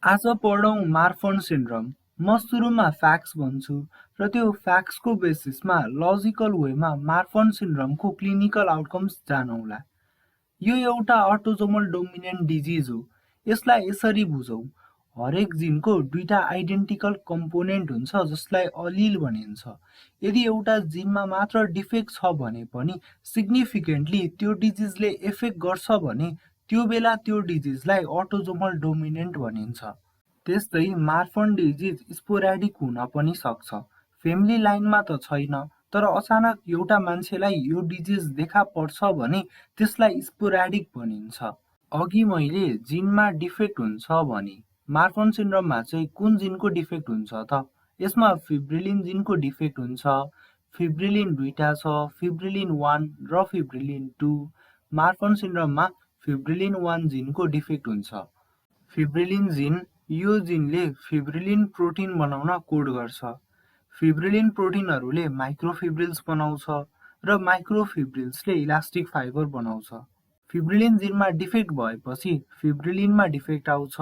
आज पढौँ Marfan syndrome. म सुरुमा फ्याक्ट्स भन्छु र त्यो फ्याक्ट्सको बेसिसमा लजिकल वेमा मार्फन सिन्ड्रोमको क्लिनिकल आउटकम्स जानौँला। यो एउटा अटोजोमल डोमिनेन्ट डिजिज हो। यसलाई यसरी बुझौँ, हरेक जिनको दुईटा आइडेन्टिकल कम्पोनेन्ट हुन्छ जसलाई अलिल भनिन्छ। यदि एउटा जिनमा मात्र डिफेक्ट छ भने पनि सिग्निफिकेन्टली त्यो डिजिजले एफेक्ट गर्छ भने त्यो बेला त्यो डिजिजलाई अटोजोमल डोमिनेन्ट भनिन्छ। त्यस्तै मार्फन डिजिज स्पोराडिक हुन पनि सक्छ। फेमिली लाइनमा त छैन, तर अचानक एउटा मान्छेलाई यो डिजिज देखा पर्छ भने त्यसलाई स्पोराडिक भनिन्छ। अघि मैले जिनमा डिफेक्ट हुन्छ भने मार्फन सिन्ड्रोममा चाहिँ कुन जिनको डिफेक्ट हुन्छ त? यसमा फिब्रिलिन जिनको डिफेक्ट हुन्छ। फिब्रिलिन दुईटा छ, फिब्रिलिन 1 र फिब्रिलिन 2। मार्फन सिन्ड्रोममा फिब्रिलिन 1 जिनको डिफेक्ट हुन्छ। फिब्रिलिन जिन, यो जिनले फिब्रिलिन प्रोटिन बनाउन कोड गर्छ। फिब्रिलिन प्रोटिनहरूले माइक्रोफिब्रिल्स बनाउँछ र माइक्रोफिब्रिल्सले इलास्टिक फाइबर बनाउँछ। फिब्रिलिन जिनमा डिफेक्ट भएपछि फिब्रिलिनमा डिफेक्ट आउँछ।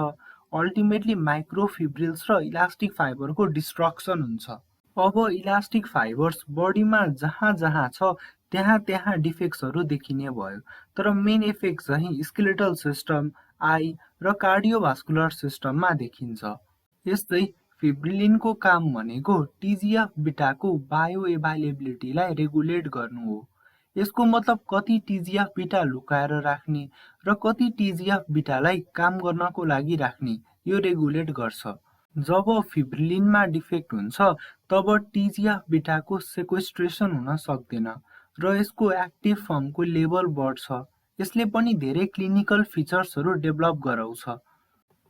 अल्टिमेटली माइक्रोफिब्रिल्स र इलास्टिक फाइबरको डिस्ट्रक्सन हुन्छ। अब इलास्टिक फाइबर्स बडीमा जहाँ जहाँ छ त्यहाँ त्यहाँ डिफेक्ट्सहरू देखिने भयो। तर मेन इफेक्ट चाहिँ स्केलेटल सिस्टम, आई र कार्डियोभास्कुलर सिस्टममा देखिन्छ। यस्तै फिब्रिलिनको काम भनेको टिजिएफ बिटाको बायो एभाइलेबिलिटीलाई रेगुलेट गर्नु हो। यसको मतलब कति टिजिएफ बिटा लुकाएर राख्ने र कति टिजिएफ बिटालाई काम गर्नको लागि राख्ने, यो रेगुलेट गर्छ। जब फिब्रिलिनमा डिफेक्ट हुन्छ तब टिजिएफ बिटाको सेक्वेस्ट्रेसन हुन सक्दैन र यसको एक्टिभ फर्मको लेभल बढ्छ। यसले पनि धेरै क्लिनिकल फिचर्सहरू डेभलप गराउँछ।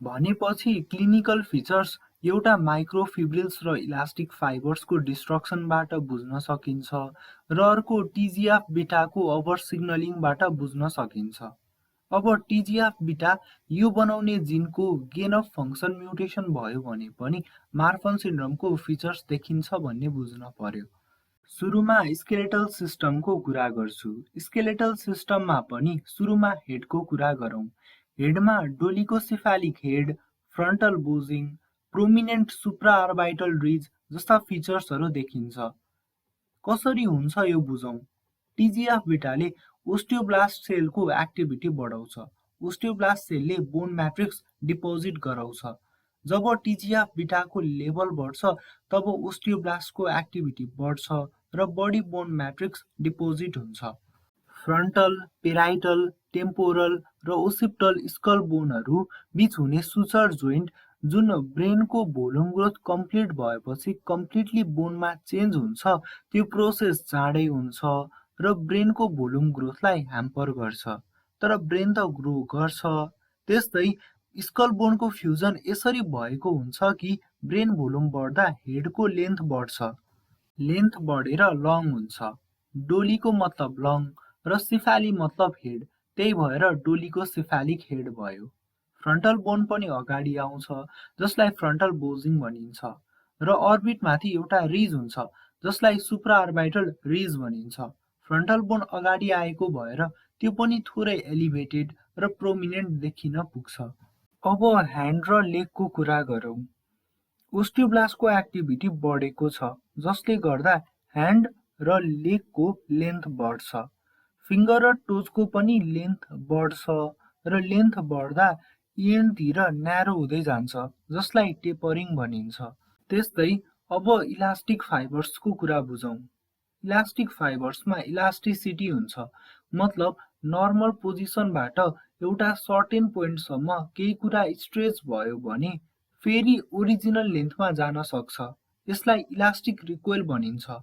भनेपछि क्लिनिकल फिचर्स एउटा माइक्रोफिब्रिल्स र इलास्टिक फाइबर्सको डिस्ट्रक्सनबाट बुझ्न सकिन्छ र अर्को टिजिएफ बिटाको ओभर सिग्नलिङबाट बुझ्न सकिन्छ। अब टिजिएफ बिटा यो बनाउने जिनको गेन अफ फङ्सन म्युटेसन भयो भने पनि मार्फन सिन्ड्रोमको फिचर्स देखिन्छ भन्ने बुझ्न पर्यो। सुरुमा स्केलेटल सिस्टमको कुरा गर्छु। स्केलेटल सिस्टममा पनि सुरुमा हेडको कुरा गरौँ। हेडमा डोलिकोसेफालिक हेड, फ्रन्टल बोजिङ, प्रोमिनेन्ट सुप्राअर्बाइटल रिज जस्ता फिचर्सहरू देखिन्छ। कसरी हुन्छ यो बुझौँ। टिजिएफ बिटाले ओस्टियोब्लास्ट सेलको एक्टिभिटी बढाउँछ। ओस्टियोब्लास्ट सेलले बोन म्याट्रिक्स डिपोजिट गराउँछ। जब टिजिएफ बिटाको लेभल बढ्छ तब ओस्टियोब्लास्टको एक्टिभिटी बढ्छ र बडी बोन म्याट्रिक्स डिपोजिट हुन्छ। फ्रन्टल, पेराइटल, टेम्पोरल र ओसिप्टल स्कल बोनहरू बीच हुने सुचर जोइन्ट जुन ब्रेनको भोल्युम ग्रोथ कम्प्लिट भएपछि कम्प्लिटली बोनमा चेन्ज हुन्छ, त्यो प्रोसेस चाँडै हुन्छ र ब्रेनको भोल्युम ग्रोथलाई ह्याम्पर गर्छ। तर ब्रेन त ग्रो गर्छ। त्यस्तै स्कल बोनको फ्युजन यसरी भएको हुन्छ कि ब्रेन भोल्युम बढ्दा हेडको लेन्थ बढ्छ। लेन्थ बढेर लङ हुन्छ। डोलीको मतलब लङ र सिफाली मतलब हेड, त्यही भएर डोलीको सिफालिक हेड भयो। फ्रन्टल बोन पनि अगाडि आउँछ जसलाई फ्रन्टल बोजिङ भनिन्छ र अर्बिटमाथि एउटा रिज हुन्छ जसलाई सुप्राअर्बाइटल रिज भनिन्छ। फ्रन्टल बोन अगाडि आएको भएर त्यो पनि थोरै एलिभेटेड र प्रोमिनेन्ट देखिन पुग्छ। अब ह्यान्ड र लेगको कुरा गरौँ। ओस्टियोब्लास्टको एक्टिभिटी बढेको छ जसले गर्दा ह्यान्ड र लेगको लेन्थ बढ्छ। फिङ्गर र टोजको पनि लेन्थ बढ्छ र लेन्थ बढ्दा इन्डतिर न्यारो हुँदै जान्छ जसलाई टेपरिङ भनिन्छ। त्यस्तै अब इलास्टिक फाइबर्सको कुरा बुझौँ। इलास्टिक फाइबर्समा इलास्टिसिटी हुन्छ, मतलब नर्मल पोजिसनबाट एउटा सर्टेन पोइन्टसम्म केही कुरा स्ट्रेच भयो भने फेरि ओरिजिनल लेन्थमा जान सक्छ। यसलाई इलास्टिक रिकोइल भनिन्छ।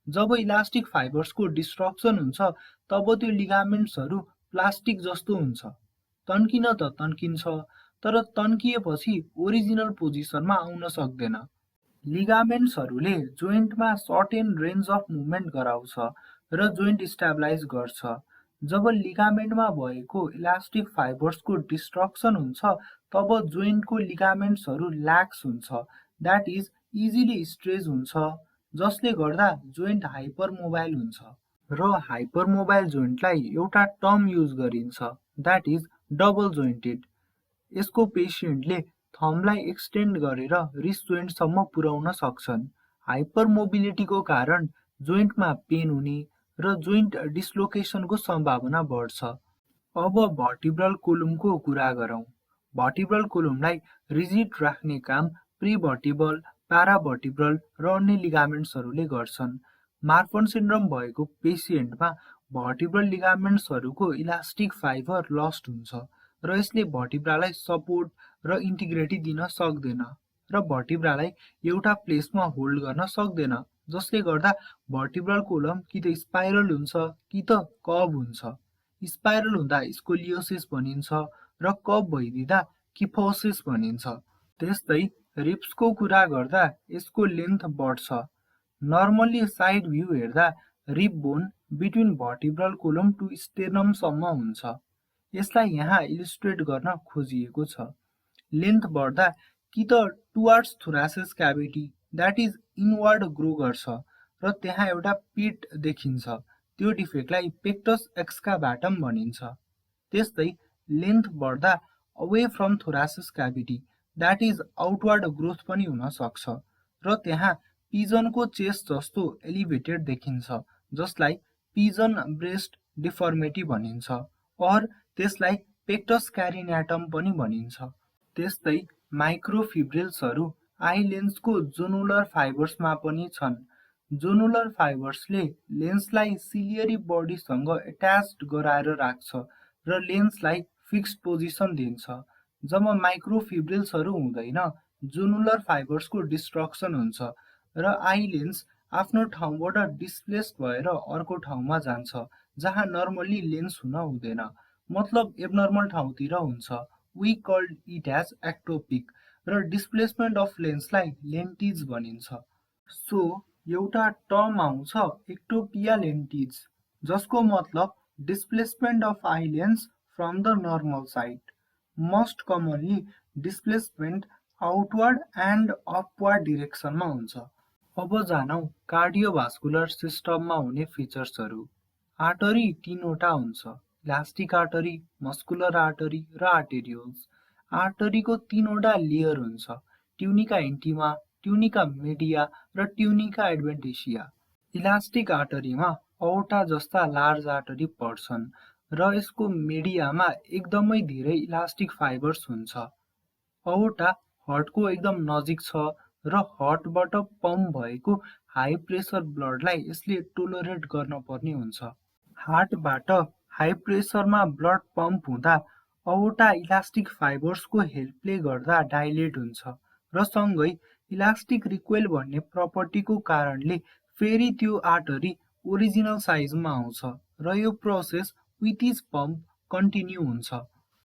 जब इलास्टिक फाइबर्सको डिस्ट्रक्सन हुन्छ तब त्यो लिगामेन्ट्सहरू प्लास्टिक जस्तो हुन्छ। तन्किन त तन्किन्छ, तर तन्किएपछि ओरिजिनल पोजिसनमा आउन सक्दैन। लिगामेन्ट्सहरूले जोइन्टमा सर्टेन रेन्ज अफ मुभमेन्ट गराउँछ र जोइन्ट स्टेबलाइज गर्छ। जब लिगामेन्टमा भएको इलास्टिक फाइबर्सको डिस्ट्रक्सन हुन्छ तब जोइन्टको लिगामेन्ट्सहरू ल्याक्स हुन्छ, द्याट इज इजिली स्ट्रेच हुन्छ, जसले गर्दा जोइन्ट हाइपरमोबाइल हुन्छ। र हाइपरमोबाइल जोइन्टलाई एउटा टर्म युज गरिन्छ, द्याट इज डबल जोइन्टेड। यसको पेसिएन्टले थम्बलाई एक्सटेन्ड गरेर रिस्ट जोइन्टसम्म पुर्याउन सक्छन्। हाइपरमोबिलिटीको कारण जोइन्टमा पेन हुने र जोइन्ट डिस्लोकेसनको सम्भावना बढ्छ। अब भर्टिब्रल कोलुमको कुरा गरौँ। भर्टिब्रल कोलुमलाई रिजिड राख्ने काम प्रिभर्टिब्रल, प्याराभर्टिब्रल र अन्य लिगामेन्ट्सहरूले गर्छन्। मार्फन सिन्ड्रोम भएको पेसिएन्टमा भर्टिब्रल लिगामेन्ट्सहरूको इलास्टिक फाइबर लस्ट हुन्छ र यसले भर्टिब्रालाई सपोर्ट र इन्टिग्रिटी दिन सक्दैन र भर्टिब्रालाई एउटा प्लेसमा होल्ड गर्न सक्दैन, जसले गर्दा भर्टिब्रल कोलम कि त स्पाइरल हुन्छ कि त कब हुन्छ। स्पाइरल हुँदा स्कोलियोसिस भनिन्छ र कब भइदिँदा किफोसिस भनिन्छ। त्यस्तै रिब्सको कुरा गर्दा यसको लेन्थ बढ्छ। नर्मल्ली साइड भ्यू हेर्दा rib bone between vertebral column to स्टेर्नमसम्म हुन्छ। यसलाई यहाँ इलिस्ट्रेट गर्न खोजिएको छ। लेन्थ बढ्दा कि त towards thoracic cavity that is inward grow गर्छ र त्यहाँ एउटा पिट देखिन्छ। त्यो डिफेक्टलाई पेक्टस एक्सकाभाटम भनिन्छ। त्यस्तै लेन्थ बढ्दा away from thoracic cavity that is outward growth पनि हुन सक्छ र त्यहाँ पिजनको चेस्ट जस्तो एलिभेटेड देखिन्छ, जसलाई पिजन ब्रेस्ट डिफर्मिटी भनिन्छ और त्यसलाई पेक्टस क्यारिनेटम पनि भनिन्छ। त्यस्तै माइक्रोफिब्रिल्सहरू आई लेन्सको जोनुलर फाइबर्समा पनि छन्। जोनुलर फाइबर्सले लेन्सलाई सिलियरी बडीसँग एट्याच्ड गराएर राख्छ र लेन्सलाई फिक्स्ड पोजिसन दिन्छ। जब माइक्रोफिब्रिल्सहरू हुँदैन, जोनुलर फाइबर्सको डिस्ट्रक्सन हुन्छ र आई लेन्स आफ्नो ठाउँबाट डिस्प्लेस्ड भएर अर्को ठाउँमा जान्छ जहाँ नर्मल्ली लेन्स हुन हुँदैन, मतलब एब्नर्मल ठाउँतिर हुन्छ। We called it as ectopic र डिस्प्लेसमेन्ट अफ लेन्सलाई लेन्टिज भनिन्छ। सो एउटा टर्म आउँछ एक्टोपिया लेन्टिज, जसको मतलब displacement of eye lens from the normal side. Most commonly displacement outward and upward डिरेक्सनमा हुन्छ। अब जानौँ कार्डियोभास्कुलर सिस्टममा हुने फिचर्सहरू। आर्टरी तीनवटा हुन्छ, इलास्टिक आर्टरी, मस्कुलर आर्टरी र आर्टेरियोल्स। आर्टरीको तीनवटा लेयर हुन्छ, ट्युनिका इन्टिमा, ट्युनिका मेडिया र ट्युनिका एडभेन्टिसिया। इलास्टिक आर्टरीमा अओर्टा जस्ता लार्ज आर्टरी पर्छन् र यसको मेडियामा एकदमै धेरै इलास्टिक फाइबर्स हुन्छ। अओर्टा हार्टको एकदम नजिक छ र हार्टबाट पम्प भएको हाई प्रेसर ब्लडलाई यसले टोलरेट गर्न पर्ने हुन्छ। हार्टबाट हाई प्रेसरमा ब्लड पम्प हुँदा अओर्टा इलास्टिक फाइबर्सको हेल्पले गर्दा डाइलेट हुन्छ र सँगै इलास्टिक रिक्वेल भन्ने प्रपर्टीको कारणले फेरि त्यो आर्टरी ओरिजिनल साइजमा आउँछ र यो process with is pump continue हुन्छ।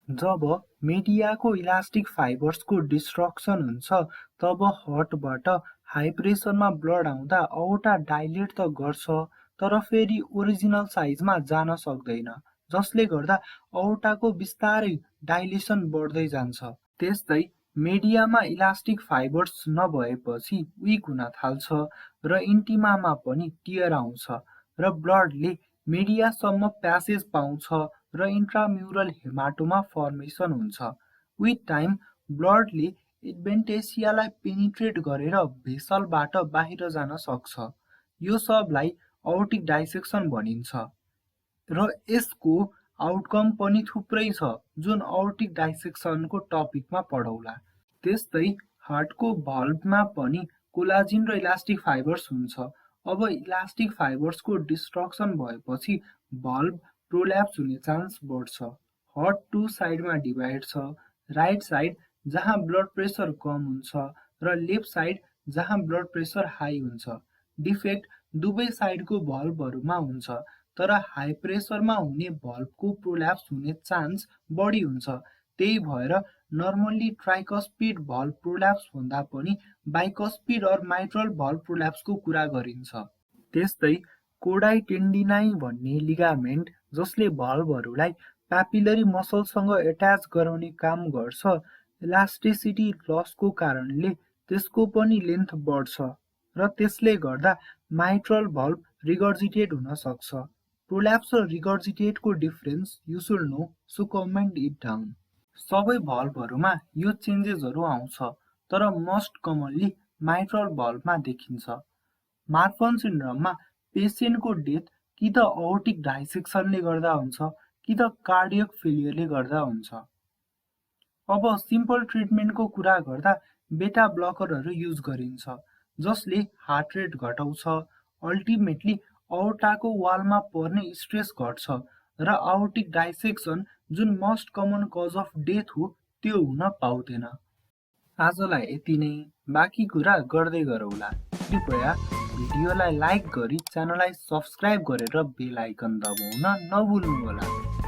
जब मेडियाको इलास्टिक फाइबर्सको डिस्ट्रक्सन हुन्छ तब हार्टबाट हाई प्रेसरमा ब्लड आउँदा अओर्टा डाइलेट त गर्छ तर फेरि ओरिजिनल साइजमा जान सक्दैन, जसले गर्दा अओर्टाको बिस्तारै डाइलेसन बढ्दै जान्छ। त्यस्तै मेडियामा इलास्टिक फाइबर्स नभएपछि विक हुन थाल्छ र इन्टिमामा पनि टियर आउँछ र ब्लडले मेडियासम्म प्यासेज पाउँछ र इन्ट्राम्युरल हेमाटोमा फर्मेसन हुन्छ। विथ टाइम ब्लडले एडभेन्टेसियालाई पेनिट्रेट गरेर भेसलबाट बाहिर जान सक्छ। यो सबलाई aortic dissection भनिन्छ र यसको आउटकम पनि थुप्रै छ जुन aortic dissectionको टपिकमा पढौला। त्यस्तै हार्टको भल्भमा पनि कोलाजिन र इलास्टिक फाइबर्स हुन्छ। अब इलास्टिक फाइबर्सको डिस्ट्रक्सन भएपछि भल्भ प्रोल्याप्स हुने चान्स बढ्छ। हार्ट टु साइडमा डिभाइड छ, राइट साइड जहाँ ब्लड प्रेसर कम हुन्छ र लेफ्ट साइड जहाँ ब्लड प्रेसर हाई हुन्छ। डिफेक्ट दुवै साइडको भल्भहरूमा हुन्छ, तर हाई प्रेसरमा हुने भल्भको प्रोल्याप्स हुने चान्स बढी हुन्छ। त्यही भएर नर्मल्ली ट्राइकस्पिड भल्भ प्रोल्याप्स भन्दा पनि बाइकस्पिड अर माइट्रल भल्भ प्रोल्याप्सको कुरा गरिन्छ। त्यस्तै कोडाई टेन्डिनाई भन्ने लिगामेन्ट जसले भल्भहरूलाई प्यापिलरी मसलसँग एट्याच गराउने काम गर्छ, इलास्टिसिटी लसको कारणले त्यसको पनि लेन्थ बढ्छ र त्यसले गर्दा माइट्रल भल्भ रिगर्जिटेट हुन सक्छ। प्रोल्याप्स र रिगर्जिटेटको difference you should know, so comment it down. सबै भल्भहरूमा यो चेन्जेसहरू आउँछ, तर मोस्ट कमनली माइट्रल भल्भमा देखिन्छ। मार्फन सिन्ड्रोममा पेसेन्टको डेथ कि त अओर्टिक डाइसेक्सनले गर्दा हुन्छ कि त कार्डियक फेलियरले गर्दा हुन्छ। अब सिम्पल ट्रिटमेन्टको कुरा गर्दा बेटा ब्लकरहरू युज गरिन्छ, जसले हार्ट रेट घटाउँछ, अल्टिमेटली अओर्टाको वालमा पर्ने स्ट्रेस घट्छ र अओर्टिक डाइसेक्सन जुन most common cause of death हो त्यो हुन पाउँदैन। आजलाई यति नै, बाँकी कुरा गर्दै गरौँला। कृपया भिडियोलाई लाइक गरी च्यानललाई सब्स्क्राइब गरेर बेल आइकन दबाउन नभुल्नुहोला।